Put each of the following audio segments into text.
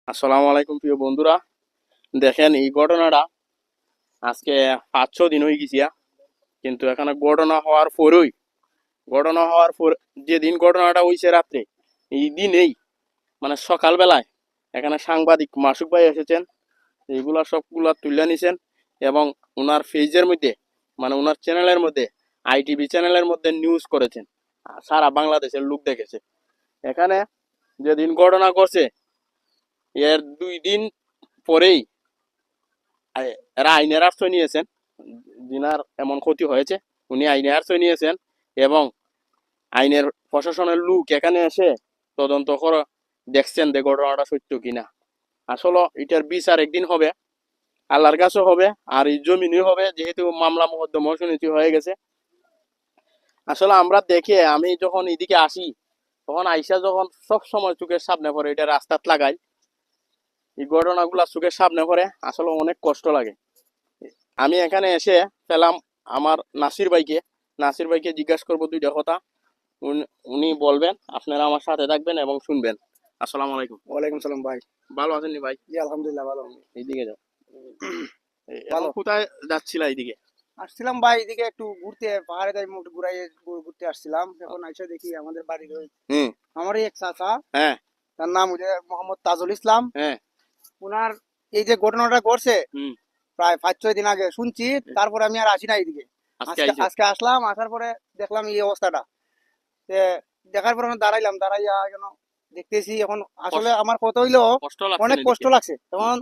আসসালামু আলাইকুম প্রিয় বন্ধুরা। দেখেন এই ঘটনাটা আজকে 5-6 দিন হয়ে গেছে, কিন্তু এখানে ঘটনা হওয়ার পর যেদিন ঘটনাটা হয়েছে রাত্রে, এই দিনেই মানে সকালবেলায় এখানে সাংবাদিক মাসুক ভাই এসেছেন, এইগুলা সবগুলা তুলে নিছেন এবং ওনার পেজের মধ্যে মানে ওনার চ্যানেলের মধ্যে আইটিভি চ্যানেলের মধ্যে নিউজ করেছেন। সারা বাংলাদেশের লোক দেখেছে। এখানে যেদিন ঘটনা ঘটছে এর 2 দিন পরেই এরা আইনের আশ্রয় নিয়েছেন। যিনার এমন ক্ষতি হয়েছে উনি আইনের আশ্রয় নিয়েছেন এবং আইনের প্রশাসনের লোক এখানে এসে তদন্ত করে দেখছেন যে ঘটনাটা সত্য কিনা। আসলে এটার বিচার একদিন হবে, আল্লাহর কাছে হবে, আর এই জমিনই হবে, যেহেতু মামলা মোকদ্দমা শুনেছি হয়ে গেছে। আসলে আমরা দেখে আমি যখন এদিকে আসি তখন আইসা যখন সব সময় চোখের সামনে পড়ে, এটা রাস্তাত লাগাই, এই ঘটনাগুলা চোখের সামনে পড়ে, আসলে অনেক কষ্ট লাগে। আমি এখানে এসে পেলাম আমার নাসির ভাইকে জিজ্ঞাসা করবো 2টা কথা। উনি বলবেন, আপনারা আমার সাথে থাকবেন এবং শুনবেন। আসসালামু আলাইকুম। ওয়ালাইকুম সালাম ভাই। ভালো আছেন নি ভাই? জি আলহামদুলিল্লাহ ভালো। এইদিকে যাও। ভালো। কোথায় যাচ্ছিলা এইদিকে? আসছিলাম ভাই এদিকে একটু ঘুরতে, পাহাড়ে তাই মুখ ঘুরাই ঘুরতে আসছিলাম। এখন আইসা দেখি আমাদের বাড়ির ওই হুম। আমারই এক চাচা, হ্যাঁ তার নাম হচ্ছে মোহাম্মদ তাজুল ইসলাম। হ্যাঁ। উনার এই যে ঘটনাটা ঘটছে হুম। প্রায় 5-6 দিন আগে শুনছি, তারপরে আমি আর আসি না এইদিকে। আজকে আজকে আইছো? আজকে আসলাম, আসার পরে দেখলাম এই অবস্থাটা। তে দেখার পর আমি দাঁড়াইয়া কেন দেখতেছি এখন। আসলে আমার কথা হইলো কষ্ট লাগছে অনেক না কষ্ট এদিকে? লাগছে। এখন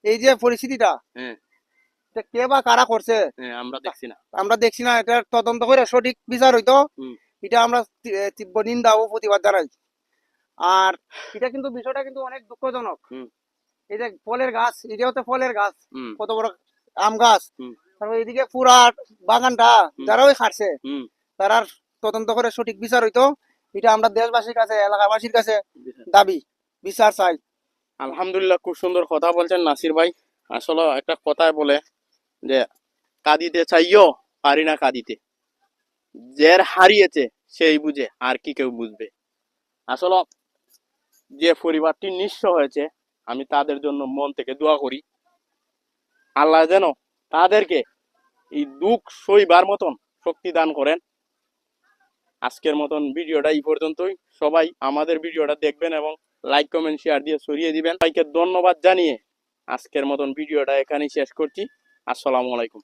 এই যে পরিস্থিতিটা, হ্যাঁ এটা কে বা কারা করছে হ্যাঁ, আমরা দেখছি না। আমরা দেখছি না, এটা তদন্ত করে সঠিক বিচার হইতো, হুম। এটা আমরা তীব্র নিন্দা ও প্রতিবাদ জানাই। আর এটা কিন্তু বিষয়টা কিন্তু অনেক দুঃখজনক। হুম। এই যে ফলের গাছ, এটাও তো ফলের গাছ, হুম। কত বড় আম গাছ। হুম। তারপর এদিকে পুরা বাগানটা যারাও খাটছে, হুম। তারা তদন্ত করে সঠিক বিচার হইতো, এটা আমরা দেশবাসীর কাছে, এলাকাবাসীর কাছে দাবি, বিচার চাই। আলহামদুলিল্লাহ, খুব সুন্দর কথা বলছেন নাসির ভাই। আসলে একটা কথায় বলে যে কাঁদিতে চাইও পারি না কাঁদিতে, যার হারিয়েছে সেই বুঝে, আর কি কেউ বুঝবে। আসলে যে পরিবারটি নিঃস্ব হয়েছে, আমি তাদের জন্য মন থেকে দোয়া করি, আল্লাহ যেন তাদেরকে এই দুঃখ সইবার মতন শক্তি দান করেন। আজকের মতন ভিডিওটা এই পর্যন্তই। সবাই আমাদের ভিডিওটা দেখবেন এবং লাইক কমেন্ট শেয়ার দিয়ে ছড়িয়ে দিবেন। সবাইকে ধন্যবাদ জানিয়ে আজকের মতন ভিডিওটা এখানেই শেষ করছি। আসসালামু আলাইকুম।